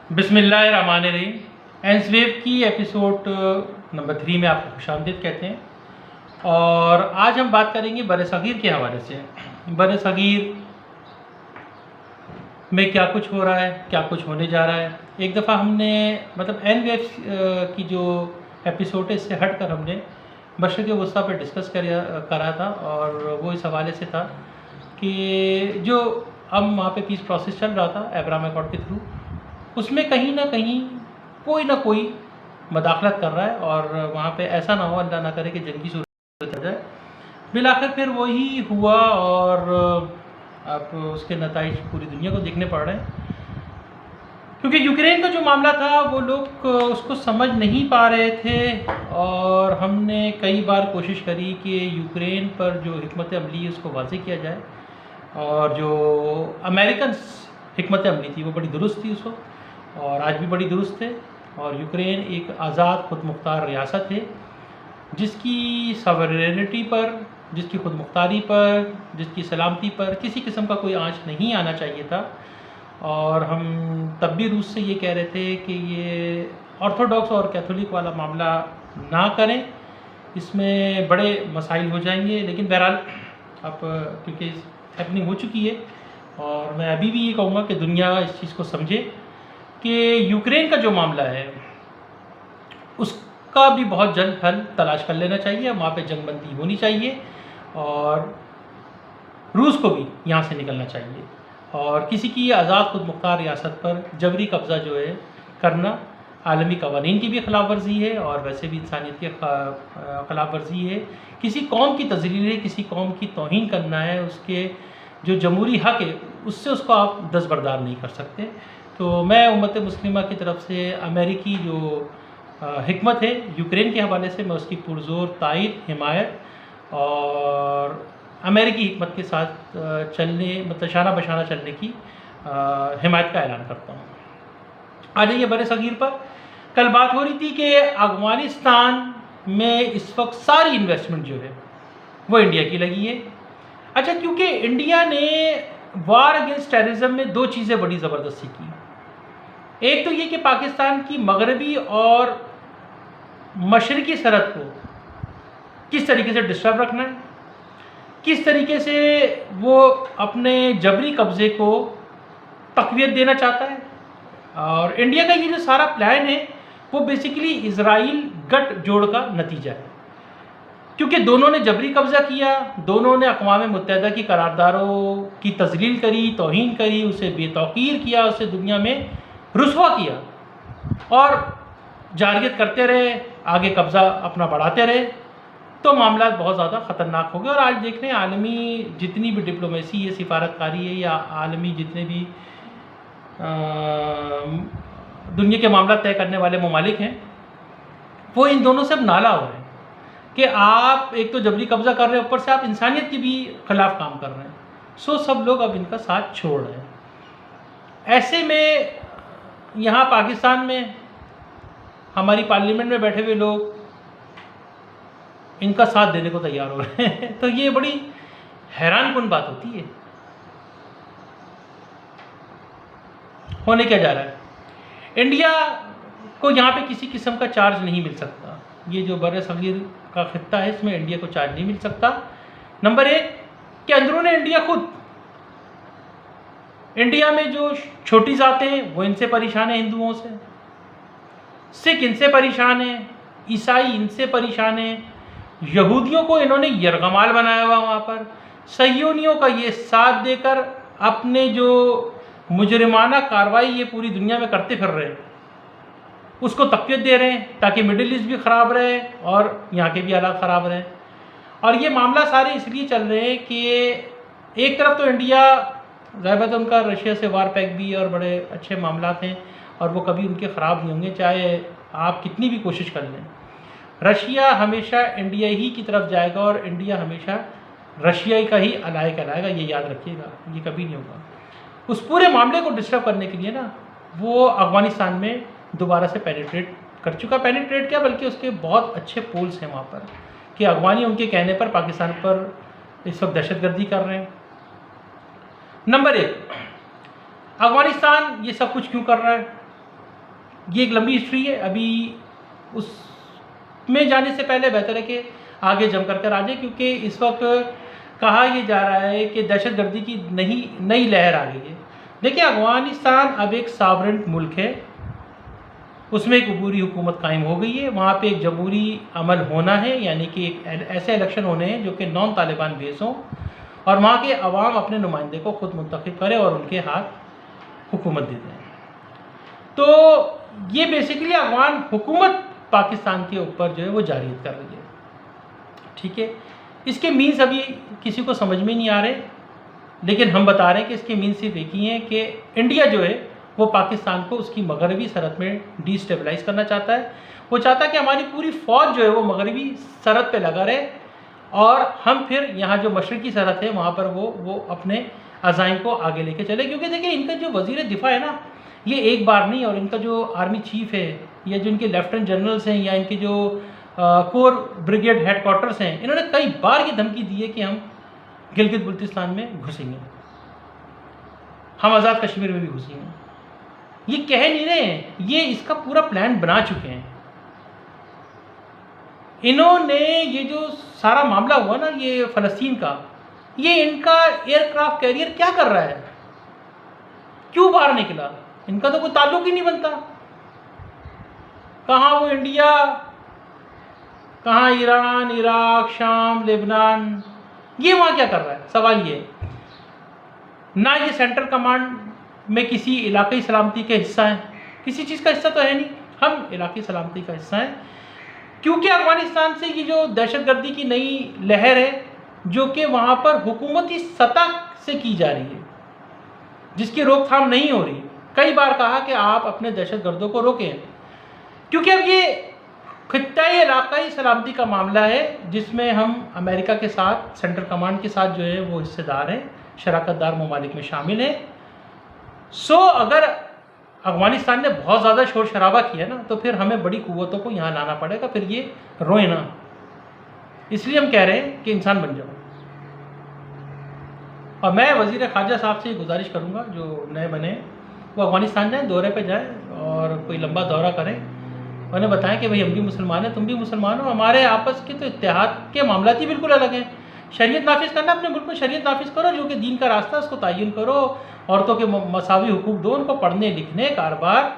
बिस्मिल्लाहिर्रहमानिर्रहीम। एंसवेव की episode number 3 में आपको खुशामदीद कहते हैं। और आज हम बात करेंगे बरसगीर के हवाले से। बरसगीर में क्या कुछ हो रहा है, क्या कुछ होने जा रहा है। एक दफ़ा हमने एनवेव की जो एपिसोड है इससे हट कर हमने मशरिक़ वस्ता पर डिस्कस करा था, और वो इस हवाले से था कि जो हम वहाँ पे पीस प्रोसेस चल रहा था अब्राहम अकॉर्ड के थ्रू, उसमें कहीं ना कहीं कोई ना कोई मदाखलत कर रहा है, और वहाँ पे ऐसा ना हो, अल्लाह ना करे कि जंगी सूरत आ जाए। बिलाखिर फिर वही हुआ, और अब उसके नताइज पूरी दुनिया को देखने पड़ रहे हैं। क्योंकि यूक्रेन का जो मामला था वो लोग उसको समझ नहीं पा रहे थे, और हमने कई बार कोशिश करी कि यूक्रेन पर जो हिकमत अमली है उसको वाज़ेह किया जाए, और जो अमेरिकन हिकमत अमली थी वो बड़ी दुरुस्त थी उस वक्त, और आज भी बड़ी दुरुस्त है। और यूक्रेन एक आज़ाद खुद मुख्तार रियासत है जिसकी सॉवरेनिटी पर, जिसकी खुद मुख्तारी पर, जिसकी सलामती पर किसी किस्म का कोई आंच नहीं आना चाहिए था। और हम तब भी रूस से ये कह रहे थे कि ये ऑर्थोडॉक्स और कैथोलिक वाला मामला ना करें, इसमें बड़े मसाइल हो जाएंगे। लेकिन बहरहाल अब क्योंकि हैपनिंग हो चुकी है, और मैं अभी भी ये कहूँगा कि दुनिया इस चीज़ को समझे कि यूक्रेन का जो मामला है उसका भी बहुत जल्द हल तलाश कर लेना चाहिए। वहाँ पे जंगबंदी होनी चाहिए, और रूस को भी यहाँ से निकलना चाहिए, और किसी की आज़ाद खुद मुख्तार रियासत पर जबरी कब्ज़ा जो है करना आलमी कवानीन की भी खिलाफ वर्जी है, और वैसे भी इंसानियत की खिलाफ वर्जी है। किसी कौम की तज़लील है, किसी कौम की तौहीन करना है, उसके जो जमहूरी हक़ है उससे उसको आप दस्तबरदार नहीं कर सकते। तो मैं उम्मत मुस्लिमा की तरफ से अमेरिकी जो हिकमत है यूक्रेन के हवाले से, मैं उसकी पुरज़ोर तायद, हिमायत और अमेरिकी हिकमत के साथ चलने शाना बशाना चलने की हिमायत का ऐलान करता हूँ। आ जाइए बरसगीर पर। कल बात हो रही थी कि अफ़गानिस्तान में इस वक्त सारी इन्वेस्टमेंट जो है वो इंडिया की लगी है। अच्छा, क्योंकि इंडिया ने वार अगेंस्ट टेररिज्म में दो चीज़ें बड़ी ज़बरदस्ती की। एक तो ये कि पाकिस्तान की मगरबी और मशरक़ी सरहद को किस तरीके से डिस्टर्ब रखना है, किस तरीके से वो अपने जबरी कब्ज़े को तक़वियत देना चाहता है। और इंडिया का ये जो सारा प्लान है वो बेसिकली इज़राइल गठजोड़ का नतीजा है, क्योंकि दोनों ने जबरी कब्ज़ा किया, दोनों ने अक़वाम मुत्तहिदा की करारदारों की तज़लील करी, तौहीन करी, उसे बेतौकीर किया, उसे दुनिया में रुसवा किया, और जारयत करते रहे, आगे कब्ज़ा अपना बढ़ाते रहे। तो मामला बहुत ज़्यादा ख़तरनाक हो गए। और आज देख रहे हैं आलमी जितनी भी डिप्लोमेसी है, सिफारतकारी है, या आलमी जितने भी दुनिया के मामला तय करने वाले ममालिक हैं, वो इन दोनों से अब नाला हो रहे हैं कि आप एक तो जबरी कब्ज़ा कर रहे हैं, ऊपर से आप इंसानियत के भी ख़िलाफ़ काम कर रहे हैं। सो सब लोग अब इनका साथ छोड़ रहे हैं। ऐसे में यहाँ पाकिस्तान में हमारी पार्लियामेंट में बैठे हुए लोग इनका साथ देने को तैयार हो रहे हैं। तो ये बड़ी हैरानकुन बात होती है। होने क्या जा रहा है, इंडिया को यहाँ पे किसी किस्म का चार्ज नहीं मिल सकता। ये जो बरसगीर का खित्ता है इसमें इंडिया को चार्ज नहीं मिल सकता। नंबर एक कि अंदरूनी इंडिया खुद, इंडिया में जो छोटी ज़ातें हैं वो इनसे परेशान है, हिंदुओं से, सिख इनसे परेशान है, ईसाई इनसे परेशान है, यहूदियों को इन्होंने यरगमाल बनाया हुआ वहाँ पर, सह्यूनियों का ये साथ देकर अपने जो मुजरिमाना कार्रवाई ये पूरी दुनिया में करते फिर रहे हैं उसको तक़वियत दे रहे हैं, ताकि मिडिल ईस्ट भी ख़राब रहे और यहाँ के भी हालात ख़राब रहे। और ये मामला सारे इसलिए चल रहे हैं कि एक तरफ तो इंडिया ज़ाहिर उनका रशिया से वार पैक भी और बड़े अच्छे मामला हैं, और वो कभी उनके ख़राब नहीं होंगे, चाहे आप कितनी भी कोशिश कर लें। रशिया हमेशा इंडिया ही की तरफ जाएगा, और इंडिया हमेशा रशिया का ही अलाय कहलाएगा, ये याद रखिएगा, ये कभी नहीं होगा। उस पूरे मामले को डिस्टर्ब करने के लिए ना वो अफ़गानिस्तान में दोबारा से पेनिट्रेट कर चुका। पेनिट्रेट क्या, बल्कि उसके बहुत अच्छे पोल्स हैं वहाँ पर कि अफ़गानी उनके कहने पर पाकिस्तान पर इस वक्त दहशतगर्दी कर रहे हैं। नंबर एक, अफ़गानिस्तान ये सब कुछ क्यों कर रहा है? ये एक लंबी हिस्ट्री है, अभी उसमें जाने से पहले बेहतर है कि आगे जम कर आ जाए, क्योंकि इस वक्त कहा यह जा रहा है कि दहशतगर्दी की नई लहर आ गई है। देखिए, अफ़गानिस्तान अब एक सॉवरेन मुल्क है, उसमें एक अबूरी हुकूमत कायम हो गई है, वहाँ पे एक जमहूरी अमल होना है, यानी कि एक ऐसे इलेक्शन होने हैं जो कि नॉन तालिबान बेस हों और वहाँ के अवाम अपने नुमाइंदे को खुद मुंतखब करें और उनके हाथ हुकूमत दे दें। तो ये बेसिकली अफगान हुकूमत पाकिस्तान के ऊपर जो है वो जारियत कर रही है, ठीक है। इसके मीन्स अभी किसी को समझ में नहीं आ रहे, लेकिन हम बता रहे हैं कि इसके मीन्स सिर्फ एक ही हैं कि इंडिया जो है वो पाकिस्तान को उसकी मगरबी सरहद में डिस्टेबलाइज करना चाहता है। वो चाहता है कि हमारी पूरी फ़ौज जो है वो मगरबी सरहद पे लगा रहे और हम फिर यहाँ जो मशरक़ी सरहद है वहाँ पर वो अपने अज़ाइम को आगे लेके चले। क्योंकि देखिए, इनका जो वज़ीर दिफ़ा है ना, ये एक बार नहीं, और इनका जो आर्मी चीफ़ है या जो इनके लेफ्टिनेंट जनरल्स हैं या इनके जो कोर ब्रिगेड हेडक्वार्टर्स हैं, इन्होंने कई बार ये धमकी दी है कि हम गिलगित बल्तिस्तान में घुसेंगे, हम आज़ाद कश्मीर में भी घुसेंगे। ये कह नहीं रहे हैं, ये इसका पूरा प्लान बना चुके हैं। इन्होंने ये जो सारा मामला हुआ ना ये फ़लस्तीन का, ये इनका एयरक्राफ्ट कैरियर क्या कर रहा है, क्यों बाहर निकला? इनका तो कोई ताल्लुक ही नहीं बनता। कहाँ वो इंडिया, कहाँ ईरान, इराक, शाम, लेबनान, ये वहाँ क्या कर रहा है? सवाल ये ना, ये सेंट्रल कमांड में किसी इलाक़ाई सलामती के हिस्सा है, किसी चीज़ का हिस्सा तो है नहीं, हम इलाक़ाई सलामती का हिस्सा हैं। क्योंकि अफ़गानिस्तान से ये जो दहशतगर्दी की नई लहर है जो कि वहाँ पर हुकूमती सतह से की जा रही है, जिसकी रोकथाम नहीं हो रही। कई बार कहा कि आप अपने दहशतगर्दों को रोकें, क्योंकि अब ये खित्ताई इलाक़ाई सलामती का मामला है जिसमें हम अमेरिका के साथ सेंट्रल कमांड के साथ जो है वो हिस्सेदार हैं, शराकतदार ममालिक में शामिल हैं। सो अगर अफ़गानिस्तान ने बहुत ज़्यादा शोर शराबा किया ना, तो फिर हमें बड़ी क़ुव्वतों को यहाँ लाना पड़ेगा, फिर ये रोए ना। इसलिए हम कह रहे हैं कि इंसान बन जाओ। और मैं वज़ीर ख़ारजा साहब से गुजारिश करूँगा जो नए बने वो अफ़गानिस्तान जाएँ, दौरे पे जाएँ और कोई लंबा दौरा करें, उन्हें बताएं कि भाई हम भी मुसलमान हैं, तुम भी मुसलमान हो, हमारे आपस के तो इत्तेहाद के मामला ही बिल्कुल अलग हैं। शरीयत नाफिज़ करना, अपने मुल्क में शरीयत नाफिज़ करो, जो कि दीन का रास्ता उसको तयन करो, औरतों के मसावी हुकूक दो, उनको पढ़ने लिखने कारोबार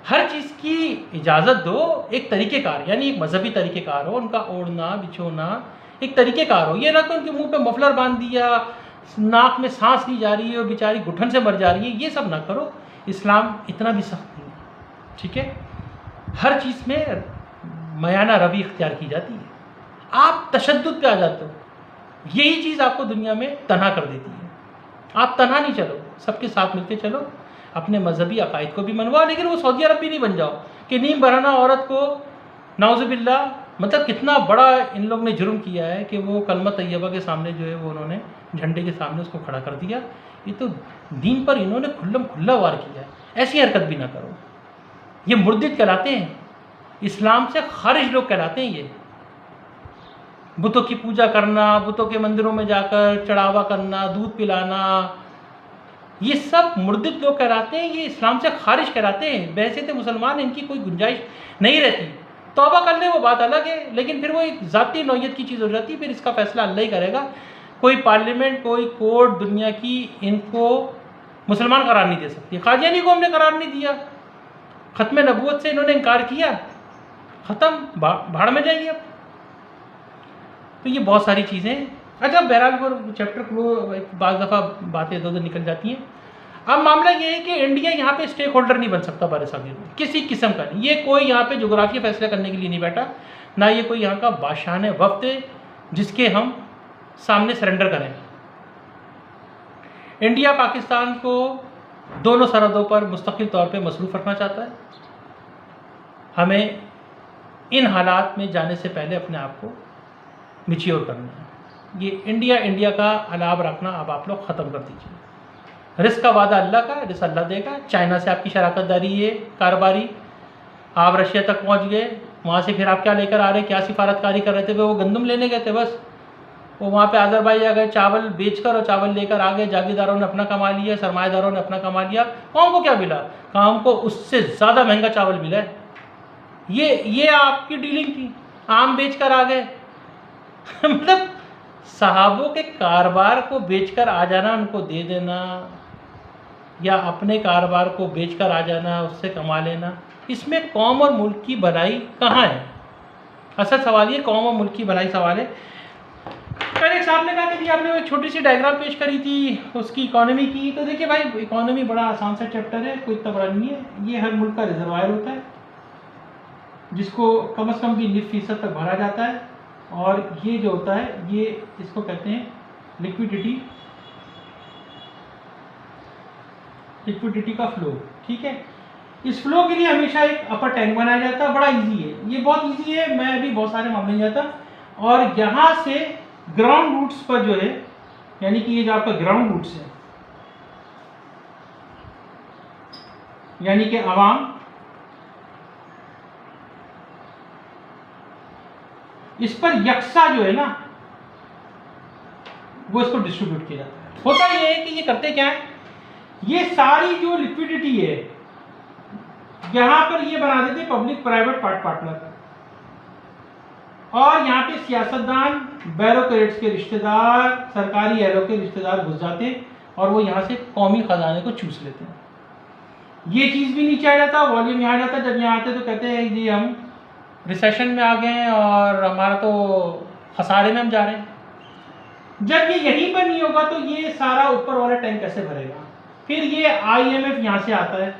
हर चीज़ की इजाज़त दो, एक तरीक़ेकार यानी एक मजहबी तरीक़ेकार हो, उनका ओढ़ना बिछोना एक तरीक़ेकार हो। ये ना कि उनके मुँह पे मफलर बांध दिया, नाक में सांस ली जा रही है और बेचारी घुटन से मर जा रही है, ये सब ना करो। इस्लाम इतना भी सख्त नहीं है, ठीक है। हर चीज़ में मयाना रवि इख्तियार की जाती है, आप तशद्दुद पे आ जाते हो, यही चीज़ आपको दुनिया में तन्हा कर देती है। आप तन्हा नहीं चलो, सबके साथ मिलके चलो, अपने मजहबी अकायद को भी मनवाओ, लेकिन वो सऊदी अरब भी नहीं बन जाओ कि नीम बराना औरत को नाउज़ुबिल्लाह, मतलब कितना बड़ा इन लोग ने जुर्म किया है कि वो कलमा तैयबा के सामने जो है वो उन्होंने झंडे के सामने उसको खड़ा कर दिया। ये तो दीन पर इन्होंने खुल्लम खुल्ला वार किया है, ऐसी हरकत भी ना करो। ये मुर्दिद कहलाते हैं, इस्लाम से खारिज लोग कहलाते हैं। ये बुतों की पूजा करना, बुतों के मंदिरों में जाकर चढ़ावा करना, दूध पिलाना, ये सब मुर्दिद लोग कहलाते हैं, ये इस्लाम से खारिज कहलाते हैं। वैसे तो मुसलमान, इनकी कोई गुंजाइश नहीं रहती। तौबा कर ले वो बात अलग है, लेकिन फिर वो एक ज़ाती नौयत की चीज़ हो जाती है, फिर इसका फ़ैसला अल्लाह ही करेगा। कोई पार्लियामेंट, कोई कोर्ट दुनिया की इनको मुसलमान करार नहीं दे सकती। कादियानी को हमने करार नहीं दिया, ख़त्म नबूवत से इन्होंने इनकार किया, ख़त्म, भाड़ में जाइए अब। तो ये बहुत सारी चीज़ें, अच्छा बहरहाल वो चैप्टर क्लोज, बाज़ दफ़ा बातें इधर उधर निकल जाती हैं। अब मामला ये है कि इंडिया यहाँ पे स्टेक होल्डर नहीं बन सकता बारसागीर में, किसी किस्म का नहीं। ये कोई यहाँ पे जोग्राफिया फैसला करने के लिए नहीं बैठा, ना ये कोई यहाँ का बादशाह वक्त है जिसके हम सामने सरेंडर करें। इंडिया पाकिस्तान को दोनों सरहदों पर मुस्तकिल तौर पे मसरूफ़ रखना चाहता है। हमें इन हालात में जाने से पहले अपने आप को मैच्योर करना है। ये इंडिया का अलाव रखना अब आप लोग ख़त्म कर दीजिए। रिस्क का वादा अल्लाह का, रिस्क अल्लाह देगा। चाइना से आपकी शराकतदारी है कारोबारी, आप रशिया तक पहुंच गए, वहाँ से फिर आप क्या लेकर आ रहे, क्या सिफारतकारी कर रहे थे? वो गंदम लेने गए थे बस, वो वहाँ पे अज़रबैजान गए, चावल बेचकर और चावल लेकर आ गए, जागीरदारों ने अपना कमा लिया, सरमाएदारों ने अपना कमा लिया। कौम को क्या मिला? कौम को उससे ज़्यादा महंगा चावल मिला है। ये आपकी डीलिंग थी, आम बेचकर आ गए। मतलब सहाबों के कारोबार को बेचकर आ जाना, उनको दे देना, या अपने कारोबार को बेचकर आ जाना, उससे कमा लेना, इसमें कौम और मुल्क की भलाई कहाँ है? असल सवाल ये कौम और मुल्क की भलाई सवाल है। कल एक साहब ने कहा कि आपने वो छोटी सी डायग्राम पेश करी थी उसकी इकोनॉमी की, तो देखिए भाई इकोनॉमी बड़ा आसान सा चैप्टर है, कोई इतना बड़ा नहीं है। ये हर मुल्क का रिजर्वायर होता है जिसको कम से कम भी 90% तक भरा जाता है, और ये जो होता है ये इसको कहते हैं लिक्विडिटी का फ्लो। ठीक है, इस फ्लो के लिए हमेशा एक अपर टैंक बनाया जाता है, बड़ा इजी है, ये बहुत इजी है, मैं अभी बहुत सारे मामले में जाता। और यहाँ से ग्राउंड रूट्स पर जो है, यानी कि ये जो आपका ग्राउंड रूट्स है, यानी कि आवाम, इस पर यकसा जो है ना वो इसको डिस्ट्रीब्यूट किया जाता है। होता ये है कि ये करते क्या है, ये सारी जो लिक्विडिटी है यहां पर ये बना देते पब्लिक प्राइवेट पार्टनर, और यहाँ पे सियासतदान, ब्यूरोक्रेट्स के रिश्तेदार, सरकारी एहलों के रिश्तेदार घुस जाते हैं और वो यहाँ से कौमी खजाने को चूस लेते हैं। ये चीज़ भी नीचे आ जाता, वॉल्यूम यहाँ आ जाता। जब यहाँ आते तो कहते हैं जी हम रिसेशन में आ गए हैं और हमारा तो खसारे में हम जा रहे हैं। जब ये यहीं पर नहीं होगा तो ये सारा ऊपर वाला टैंक कैसे भरेगा? फिर ये IMF यहाँ से आता है,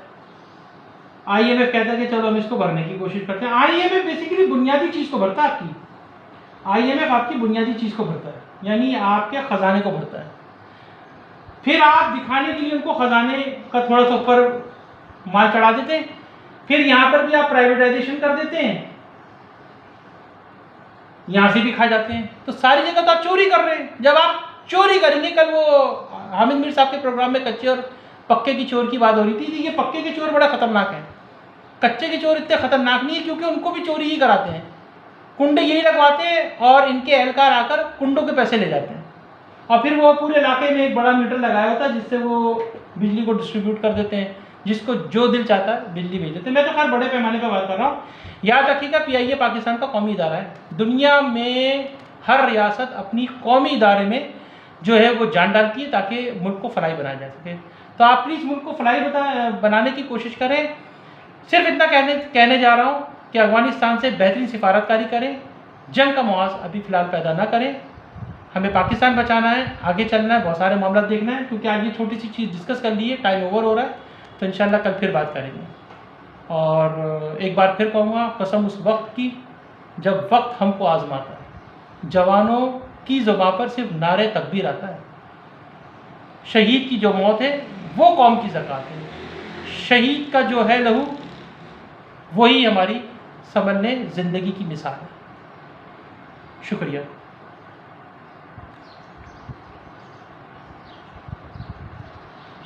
IMF कहता है कि चलो हम इसको भरने की कोशिश करते हैं। IMF बेसिकली बुनियादी चीज़ को भरता है आपकी, IMF आपकी बुनियादी चीज़ को भरता है, यानी आपके खजाने को भरता है। फिर आप दिखाने के लिए उनको खजाने का थोड़ा सा ऊपर माल चढ़ा देते हैं, फिर यहाँ पर भी आप प्राइवेटाइजेशन कर देते हैं, यहाँ से भी खा जाते हैं। तो सारी जगह तो आप चोरी कर रहे हैं। जब आप चोरी करेंगे, कल वो हामिद मीर साहब के प्रोग्राम में कच्चे और पक्के की चोर की बात हो रही थी, ये पक्के के चोर बड़ा खतरनाक है, कच्चे के चोर इतने खतरनाक नहीं है क्योंकि उनको भी चोरी ही कराते हैं, कुंडे यही लगवाते हैं और इनके एहलकार आकर कुंडों के पैसे ले जाते हैं, और फिर वो पूरे इलाके में एक बड़ा मीटर लगाया होता है जिससे वो बिजली को डिस्ट्रीब्यूट कर देते हैं, जिसको जो दिल चाहता है बिजली भेज देते हैं। मैं तो खैर बड़े पैमाने पर बात कर रहा हूँ। याद रखिएगा PIA पाकिस्तान का कौमी इदारा है। दुनिया में हर रियासत अपनी कौमी इदारे में जो है वो जान डालती है ताकि मुल्क को फलाई बनाया जा सके। तो आप प्लीज़ मुल्क को फलाई बनाने की कोशिश करें। सिर्फ इतना कहने जा रहा हूँ कि अफगानिस्तान से बेहतरीन सिफारतकारी करें, जंग का मुआज अभी फ़िलहाल पैदा ना करें। हमें पाकिस्तान बचाना है, आगे चलना है, बहुत सारे मामला देखना है, क्योंकि आज ये छोटी सी चीज़ डिस्कस कर ली है, टाइम ओवर हो रहा है, तो इंशाल्लाह कल फिर बात करेंगे। और एक बार फिर कहूँगा, कसम उस वक्त की जब वक्त हमको आजमाता है। जवानों की ज़ुबां पर सिर्फ नारे तकबीर आता है। शहीद की जो मौत है वो कौम की ज़कात है। शहीद का जो है लहू वही हमारी समझने ज़िंदगी की मिसाल है। शुक्रिया।